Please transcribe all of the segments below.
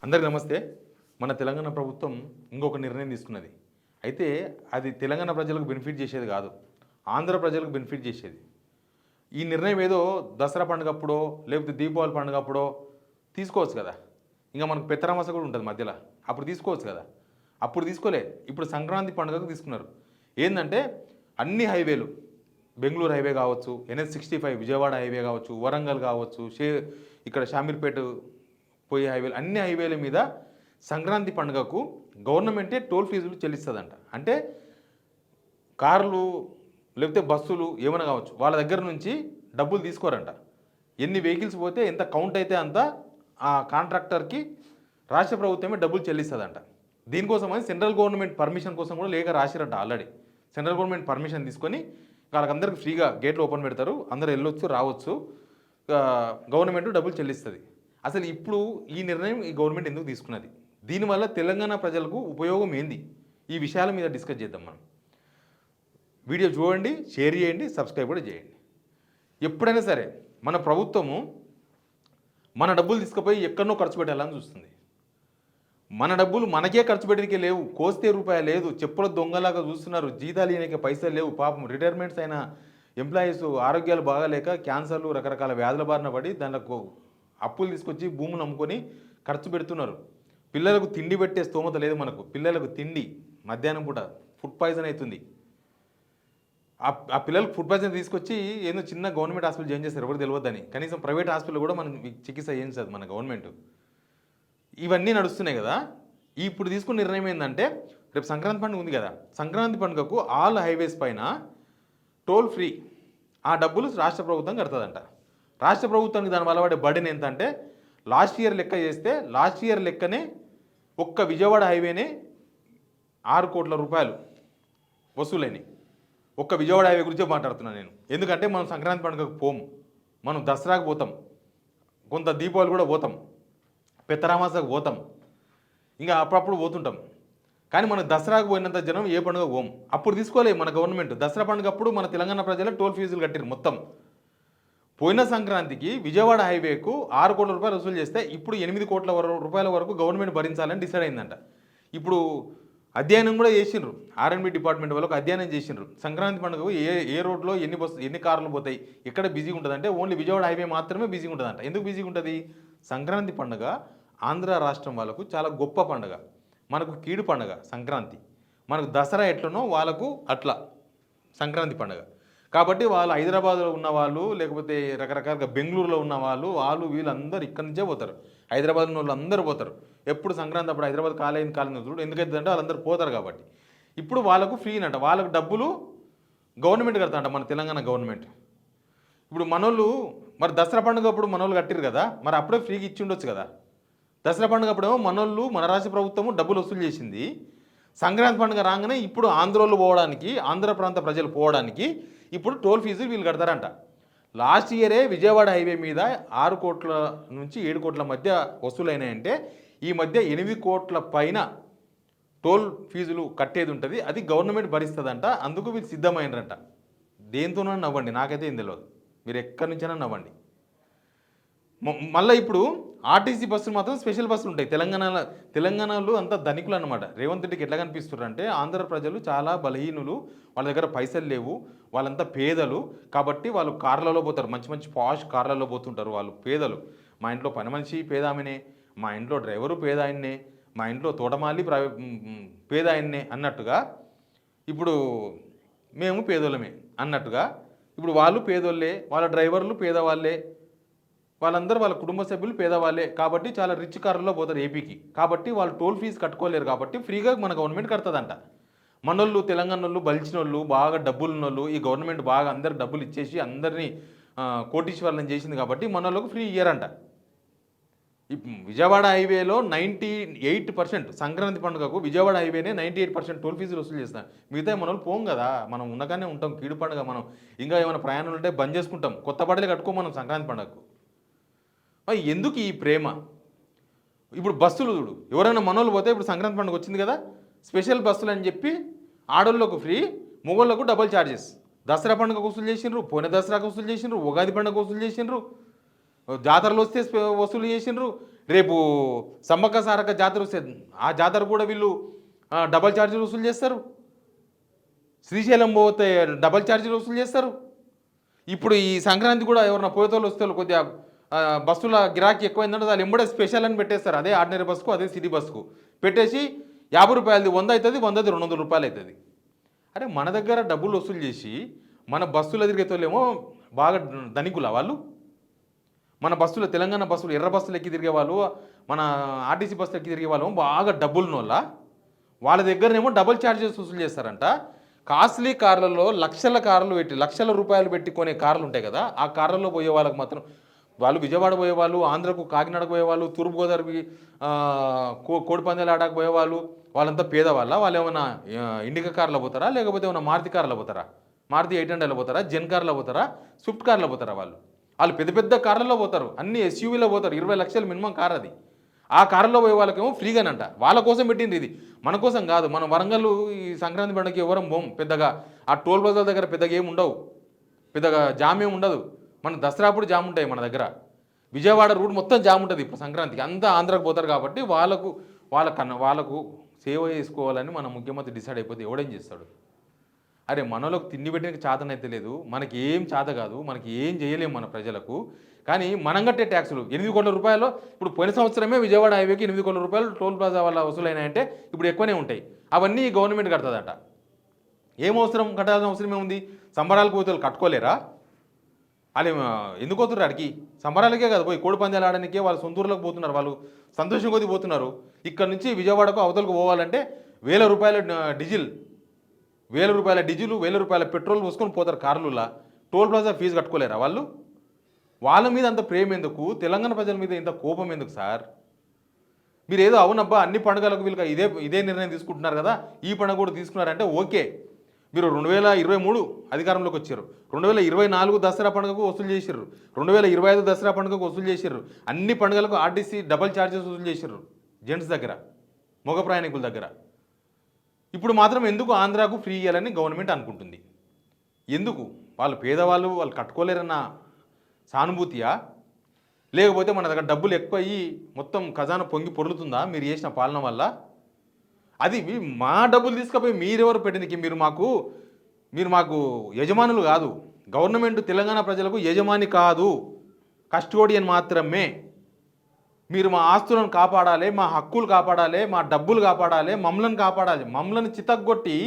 అందరికీ నమస్తే. మన తెలంగాణ ప్రభుత్వం ఇంకొక నిర్ణయం తీసుకున్నది. అయితే అది తెలంగాణ ప్రజలకు బెనిఫిట్ చేసేది కాదు, ఆంధ్ర ప్రజలకు బెనిఫిట్ చేసేది. ఈ నిర్ణయం ఏదో దసరా పండుగప్పుడో లేకపోతే దీపావళి పండుగప్పుడో తీసుకోవచ్చు కదా. ఇంకా మనకు పెత్తరామాస కూడా ఉంటుంది మధ్యలో, అప్పుడు తీసుకోవచ్చు కదా. అప్పుడు తీసుకోలే, ఇప్పుడు సంక్రాంతి పండుగకు తీసుకున్నారు. ఏంటంటే అన్ని హైవేలు, బెంగళూరు హైవే కావచ్చు, NH65 విజయవాడ హైవే కావచ్చు, వరంగల్ కావచ్చు, ఇక్కడ షామీర్పేట పోయే హైవేలు, అన్ని హైవేల మీద సంక్రాంతి పండుగకు గవర్నమెంటే టోల్ ఫీజులు చెల్లిస్తుందంట. అంటే కార్లు లేకపోతే బస్సులు ఏమైనా కావచ్చు, వాళ్ళ దగ్గర నుంచి డబ్బులు తీసుకోరంట. ఎన్ని వెహికల్స్ పోతే ఎంత కౌంట్ అయితే అంత ఆ కాంట్రాక్టర్కి రాష్ట్ర ప్రభుత్వమే డబ్బులు చెల్లిస్తుందంట. దీనికోసమని సెంట్రల్ గవర్నమెంట్ పర్మిషన్ కోసం కూడా లేక రాసిరంట. ఆల్రెడీ సెంట్రల్ గవర్నమెంట్ పర్మిషన్ తీసుకొని వాళ్ళకందరికి ఫ్రీగా గేట్లు ఓపెన్ పెడతారు, అందరు వెళ్ళొచ్చు రావచ్చు, గవర్నమెంట్ డబ్బులు చెల్లిస్తుంది. అసలు ఇప్పుడు ఈ నిర్ణయం ఈ గవర్నమెంట్ ఎందుకు తీసుకున్నది, దీనివల్ల తెలంగాణ ప్రజలకు ఉపయోగం ఏంది, ఈ విషయాల మీద డిస్కస్ చేద్దాం మనం. వీడియో చూడండి, షేర్ చేయండి, సబ్స్క్రైబ్ కూడా చేయండి. ఎప్పుడైనా సరే మన ప్రభుత్వము మన డబ్బులు తీసుకుపోయి ఎక్కడనో ఖర్చు పెట్టాలని చూస్తుంది. మన డబ్బులు మనకే ఖర్చు పెట్టడానికి లేవు, కోస్తే రూపాయి లేదు, చెప్పుల దొంగలాగా చూస్తున్నారు, జీతాలు ఇవ్వడానికి పైసలు లేవు. పాపం రిటైర్మెంట్స్ అయిన ఎంప్లాయీస్ ఆరోగ్యాలు బాగాలేక క్యాన్సర్లు రకరకాల వ్యాధుల బారిన పడి దానికి అప్పులు తీసుకొచ్చి భూములు అమ్ముకొని ఖర్చు పెడుతున్నారు. పిల్లలకు తిండి పెట్టే స్తోమత లేదు మనకు. పిల్లలకు తిండి మధ్యాహ్నం పూట ఫుడ్ పాయిజన్ అవుతుంది. ఆ పిల్లలకు ఫుడ్ పాయిజన్ తీసుకొచ్చి ఏదో చిన్న గవర్నమెంట్ హాస్పిటల్ జాయిన్ చేస్తారు, ఎవరు తెలియద్దని. కనీసం ప్రైవేట్ హాస్పిటల్ కూడా మనం చికిత్స చేయించదు మన గవర్నమెంట్. ఇవన్నీ నడుస్తున్నాయి కదా. ఇప్పుడు తీసుకున్న నిర్ణయం ఏంటంటే, రేపు సంక్రాంతి పండుగ ఉంది కదా, సంక్రాంతి పండుగకు ఆల్ హైవేస్ పైన టోల్ ఫ్రీ, ఆ డబ్బులు రాష్ట్ర ప్రభుత్వం కడుతుందంట. రాష్ట్ర ప్రభుత్వానికి దానివల్ల పడే బర్డెన్ ఎంత అంటే, లాస్ట్ ఇయర్ లెక్క చేస్తే లాస్ట్ ఇయర్ లెక్కనే ఒక్క విజయవాడ హైవేనే 6 కోట్ల రూపాయలు వసూలైనవి. ఒక్క విజయవాడ హైవే గురించే మాట్లాడుతున్నాను నేను. ఎందుకంటే మనం సంక్రాంతి పండుగకు పోము, మనం దసరాకు పోతాం, కొంత దీపావళి కూడా పోతాం, పెత్తరామాసకు పోతాం, ఇంకా అప్పుడప్పుడు పోతుంటాం. కానీ మన దసరాకు పోయినంత జనం ఏ పండుగ పోం. అప్పుడు తీసుకోలేదు మన గవర్నమెంట్. దసరా పండుగ అప్పుడు మన తెలంగాణ ప్రజలు టోల్ ఫీజులు కట్టారు మొత్తం. పోయిన సంక్రాంతికి విజయవాడ హైవేకు 6 కోట్ల రూపాయలు వసూలు చేస్తే ఇప్పుడు 8 కోట్ల రూపాయల వరకు గవర్నమెంట్ భరించాలని డిసైడ్ అయిందంట. ఇప్పుడు అధ్యయనం కూడా చేసిండ్రు, R&B డిపార్ట్మెంట్ వాళ్ళకు అధ్యయనం చేసిండ్రు. సంక్రాంతి పండుగకు ఏ రోడ్లో ఎన్ని కార్లు పోతాయి, ఎక్కడ బిజీగా ఉంటుంది అంటే ఓన్లీ విజయవాడ హైవే మాత్రమే బిజీగా ఉంటుందంట. ఎందుకు బిజీగా ఉంటుంది? సంక్రాంతి పండుగ ఆంధ్ర రాష్ట్రం వాళ్ళకు చాలా గొప్ప పండుగ, మనకు కీడు పండుగ సంక్రాంతి. మనకు దసరా ఎట్లనో వాళ్ళకు అట్లా సంక్రాంతి పండుగ. కాబట్టి వాళ్ళు హైదరాబాద్లో ఉన్న వాళ్ళు, లేకపోతే రకరకాలుగా బెంగళూరులో ఉన్న వాళ్ళు వీళ్ళందరూ ఇక్కడి నుంచే పోతారు. హైదరాబాద్ ఉన్న వాళ్ళు అందరూ పోతారు. ఎప్పుడు సంక్రాంతి అప్పుడు హైదరాబాద్ కాలేని చూడు, ఎందుకైతుందంటే వాళ్ళందరూ పోతారు కాబట్టి. ఇప్పుడు వాళ్ళకు ఫ్రీ అంట, వాళ్ళకు డబ్బులు గవర్నమెంట్ కడతాంట, మన తెలంగాణ గవర్నమెంట్. ఇప్పుడు మనోళ్ళు మరి దసరా పండుగ అప్పుడు మనోళ్ళు కట్టిరు కదా, మరి అప్పుడే ఫ్రీగా ఇచ్చి ఉండొచ్చు కదా. దసరా పండుగ అప్పుడేమో మనోళ్ళు, మన రాష్ట్ర ప్రభుత్వము డబ్బులు వసూలు చేసింది. సంక్రాంతి పండుగ రాగానే ఇప్పుడు ఆంధ్రోళ్ళు పోవడానికి, ఆంధ్ర ప్రాంత ప్రజలు పోవడానికి ఇప్పుడు టోల్ ఫీజులు వీళ్ళు కడతారంట. లాస్ట్ ఇయరే విజయవాడ హైవే మీద 6 కోట్ల నుంచి 7 కోట్ల మధ్య వసూలైనాయంటే, ఈ మధ్య 8 కోట్ల పైన టోల్ ఫీజులు కట్టేది ఉంటుంది. అది గవర్నమెంట్ భరిస్తుందంట. అందుకు వీళ్ళు సిద్ధమైనరంట. దేంతోనో నవ్వండి, నాకైతే ఏం తెలియదు, మీరు ఎక్కడి నుంచైనా నవ్వండి. మళ్ళీ ఇప్పుడు ఆర్టీసీ బస్సులు మాత్రం స్పెషల్ బస్సులు ఉంటాయి. తెలంగాణలో అంతా ధనికులు అనమాట. రేవంత్ రెడ్డికి ఎట్లా కనిపిస్తున్నారు అంటే, ఆంధ్ర ప్రజలు చాలా బలహీనులు, వాళ్ళ దగ్గర పైసలు లేవు, వాళ్ళంతా పేదలు, కాబట్టి వాళ్ళు కార్లలో పోతారు, మంచి మంచి పాష్ కార్లలో పోతుంటారు. వాళ్ళు పేదలు. మా ఇంట్లో పని మనిషి పేద ఆమెనే, మా ఇంట్లో డ్రైవరు పేద ఆయన్నే, మా ఇంట్లో తోటమాలి పేద ఆయన్నే అన్నట్టుగా, ఇప్పుడు మేము పేదోళ్ళమే అన్నట్టుగా, ఇప్పుడు వాళ్ళు పేదోళ్ళే, వాళ్ళ డ్రైవర్లు పేదవాళ్ళే, వాళ్ళందరూ వాళ్ళ కుటుంబ సభ్యులు పేదవాళ్ళే. కాబట్టి చాలా రిచ్ కార్లలో పోతారు ఏపీకి. కాబట్టి వాళ్ళు టోల్ ఫీజు కట్టుకోలేరు, కాబట్టి ఫ్రీగా మన గవర్నమెంట్ కడుతుందంట. మనోళ్ళు, తెలంగాణ వాళ్ళు, బలిచిన వాళ్ళు, బాగా డబ్బులు ఉన్నోళ్ళు, ఈ గవర్నమెంట్ బాగా అందరికి డబ్బులు ఇచ్చేసి అందరినీ కోటీశ్వర్లను చేసింది కాబట్టి మనోళ్ళకు ఫ్రీ ఇయ్యరంట. విజయవాడ హైవేలో 98% సంక్రాంతి పండుగకు విజయవాడ హైవేనే 98% టోల్ ఫీజులు వసూలు చేస్తాం. మిగతా మనోళ్ళు పోం కదా, మనం ఉండగానే ఉంటాం. కీడు పండుగ, మనం ఇంకా ఏమైనా ప్రయాణాలు ఉంటే బంద్ చేసుకుంటాం, కొత్త బట్టలు కట్టుకోం మనం సంక్రాంతి పండుగకు. ఎందుకు ఈ ప్రేమ? ఇప్పుడు బస్సులు చూడు, ఎవరైనా మనోళ్ళు పోతే, ఇప్పుడు సంక్రాంతి పండుగ వచ్చింది కదా, స్పెషల్ బస్సులు అని చెప్పి ఆడోళ్ళకు ఫ్రీ, మొగోళ్ళకు డబుల్ ఛార్జెస్. దసరా పండుగ వసూలు చేసిండ్రు, పోయిన దసరాకు వసూలు చేసిండ్రు, ఉగాది పండుగ వసూలు చేసిండ్రు, జాతరలు వస్తే వసూలు చేసిండ్రు, రేపు సమ్మక్క సారక్క జాతర వస్తుంది, ఆ జాతర కూడా వీళ్ళు డబల్ ఛార్జీలు వసూలు చేస్తారు. శ్రీశైలం పోతే డబల్ ఛార్జీలు వసూలు చేస్తారు. ఇప్పుడు ఈ సంక్రాంతి కూడా ఎవరన్నా పోయేతోళ్ళు వస్తే కొద్దిగా బస్సుల గిరాకీ ఎక్కువైందంటే వాళ్ళు ఎంబడే స్పెషల్ అని పెట్టేస్తారు. అదే ఆర్డినరీ బస్సుకు, అదే సిటీ బస్సుకు పెట్టేసి 50 రూపాయలది 100 అవుతుంది, 100ది 200 రూపాయలు అవుతుంది. అరే మన దగ్గర డబ్బులు వసూలు చేసి మన బస్సులు తిరిగేతోళ్ళేమో బాగా ధనికుల వాళ్ళు. మన బస్సులు, తెలంగాణ బస్సులు, ఎర్ర బస్సులు ఎక్కి తిరిగే వాళ్ళు, మన ఆర్టీసీ బస్సులు ఎక్కి తిరిగే వాళ్ళు బాగా డబ్బులున్నోళ్ళ. వాళ్ళ దగ్గరనేమో డబుల్ ఛార్జెస్ వసూలు చేస్తారంట. కాస్ట్లీ కార్లలో లక్షల కార్లు పెట్టి, లక్షల రూపాయలు పెట్టి కొనే కార్లు ఉంటాయి కదా, ఆ కార్లలో పోయే వాళ్ళకి మాత్రం, వాళ్ళు విజయవాడ పోయేవాళ్ళు, ఆంధ్రకు కాకినాడకు పోయేవాళ్ళు, తూర్పుగోదావరికి కోడిపందాలు ఆడకు పోయేవాళ్ళు, వాళ్ళంతా పేదవాళ్ళ. వాళ్ళు ఏమైనా ఇండికా కార్లో పోతారా, లేకపోతే ఏమైనా మారుతి కార్లో పోతారా, మారుతి 800లో పోతారా, జెన్ కార్లో పోతారా, స్విఫ్ట్ కార్లో పోతారా? వాళ్ళు పెద్ద పెద్ద కార్లలో పోతారు, అన్ని ఎస్యూవీలో పోతారు. 20 లక్షలు మినిమం కార్ అది. ఆ కారులో పోయే వాళ్ళకేమో ఫ్రీగానంట. వాళ్ళ కోసం పెట్టింది ఇది, మన కోసం కాదు. మనం వరంగల్ ఈ సంక్రాంతి పండుగకి ఎవరం పోం పెద్దగా. ఆ టోల్ బజార్ దగ్గర పెద్దగా ఏమి ఉండవు, పెద్దగా జామ్ ఏమి ఉండదు. మన దసరా అప్పుడు జామ్ ఉంటాయి మన దగ్గర. విజయవాడ రూట్ మొత్తం జామ్ ఉంటుంది ఇప్పుడు సంక్రాంతికి. అంతా ఆంధ్రాకు పోతారు కాబట్టి వాళ్ళకు సేవ చేసుకోవాలని మన ముఖ్యమంత్రి డిసైడ్ అయిపోతే ఎవడేం చేస్తాడు? అరే మనలోకి తిండి పెట్టడానికి చేతనైతే లేదు, మనకి ఏం చేత కాదు, మనకి ఏం చేయలేము మన ప్రజలకు. కానీ మనం కట్టే ట్యాక్సులు 8 కోట్ల రూపాయలు. ఇప్పుడు పోయిన సంవత్సరమే విజయవాడ హైవేకి 8 కోట్ల రూపాయలు టోల్ ప్లాజా వల్ల వసూలైనాయంటే ఇప్పుడు ఎక్కువనే ఉంటాయి. అవన్నీ గవర్నమెంట్ కడుతుందట. ఏం అవసరం, కట్టాల్సిన అవసరం ఏముంది? సంబరాలకు పోతే కట్టుకోలేరా? వాళ్ళు ఎందుకు పోతున్నారు అడిగి? సంబరాలకే కదా పోయి కోడి పందాలు ఆడడానికే వాళ్ళ సొంతూరులోకి పోతున్నారు. వాళ్ళు సంతోషం కొద్ది పోతున్నారు. ఇక్కడ నుంచి విజయవాడకు అవతలకు పోవాలంటే 1000 రూపాయల డీజిల్, 1000 రూపాయల పెట్రోల్ పోసుకొని పోతారు కార్లులా. టోల్ ప్లాజా ఫీజు కట్టుకోలేరా వాళ్ళు? వాళ్ళ మీద అంత ప్రేమ ఎందుకు? తెలంగాణ ప్రజల మీద ఇంత కోపం ఎందుకు సార్? మీరు ఏదో అవునబ్బా అన్ని పండుగలకు వీళ్ళకి ఇదే నిర్ణయం తీసుకుంటున్నారు కదా, ఈ పండుగ కూడా తీసుకున్నారంటే ఓకే. మీరు 2023 అధికారంలోకి వచ్చారు, 2024 దసరా పండుగకు వసూలు చేసిర్రు, 2025 దసరా పండుగకు వసూలు చేసిర్రు, అన్ని పండుగలకు ఆర్టీసీ డబల్ ఛార్జెస్ వసూలు చేసిర్రు జెంట్స్ దగ్గర, మగ ప్రయాణికుల దగ్గర. ఇప్పుడు మాత్రం ఎందుకు ఆంధ్రాకు ఫ్రీ ఇవ్వాలని గవర్నమెంట్ అనుకుంటుంది? ఎందుకు? వాళ్ళు పేదవాళ్ళు, వాళ్ళు కట్టుకోలేరన్న సానుభూతియా? లేకపోతే మన దగ్గర డబ్బులు ఎక్కువ అయ్యి మొత్తం ఖజానా పొంగి పొర్లుతుందా మీరు చేసిన పాలన వల్ల? అది మా డబ్బులు తీసుకుపోయి మీరెవరు పెట్టినకి? మీరు మాకు యజమానులు కాదు. గవర్నమెంట్ తెలంగాణ ప్రజలకు యజమాని కాదు, కస్టోడియన్ మాత్రమే. మీరు మా ఆస్తులను కాపాడాలి, మా హక్కులు కాపాడాలి, మా డబ్బులు కాపాడాలి, మమ్మల్ని కాపాడాలి. మమ్మల్ని చితగ్గొట్టి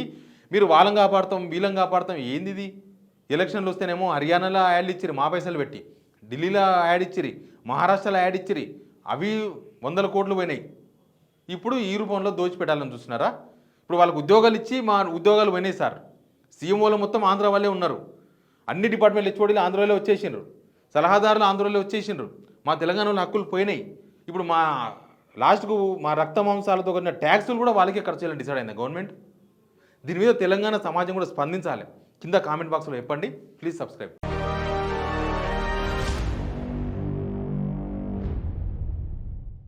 మీరు వాళ్ళని కాపాడతాం, వీళ్ళని కాపాడతాం. ఏంది ఇది? ఎలక్షన్లు వస్తేనేమో హర్యానాలో యాడ్లు ఇచ్చిరి మా పైసలు పెట్టి, ఢిల్లీలో యాడ్ ఇచ్చిరి, మహారాష్ట్రలో యాడ్ ఇచ్చిరి, అవి 100 కోట్లు పోయినాయి. ఇప్పుడు ఈ రూపంలో దోచిపెట్టాలని చూస్తున్నారా? ఇప్పుడు వాళ్ళకు ఉద్యోగాలు ఇచ్చి మా ఉద్యోగాలు పోయినాయి సార్. సీఎంఓలు మొత్తం ఆంధ్ర వాళ్ళే ఉన్నారు, అన్ని డిపార్ట్మెంట్లు హెచ్ఓడీలు ఆంధ్రలో వచ్చేసిండ్రు, సలహాదారులు ఆంధ్రలో వచ్చేసిండ్రు. మా తెలంగాణలో హక్కులు పోయినాయి. ఇప్పుడు మా లాస్ట్కు మా రక్త మాంసాలతో కొన్న ట్యాక్సులు కూడా వాళ్ళకే ఖర్చు చేయాలని డిసైడ్ అయింది గవర్నమెంట్. దీని మీద తెలంగాణ సమాజం కూడా స్పందించాలి. కింద కామెంట్ బాక్స్లో చెప్పండి. Please subscribe.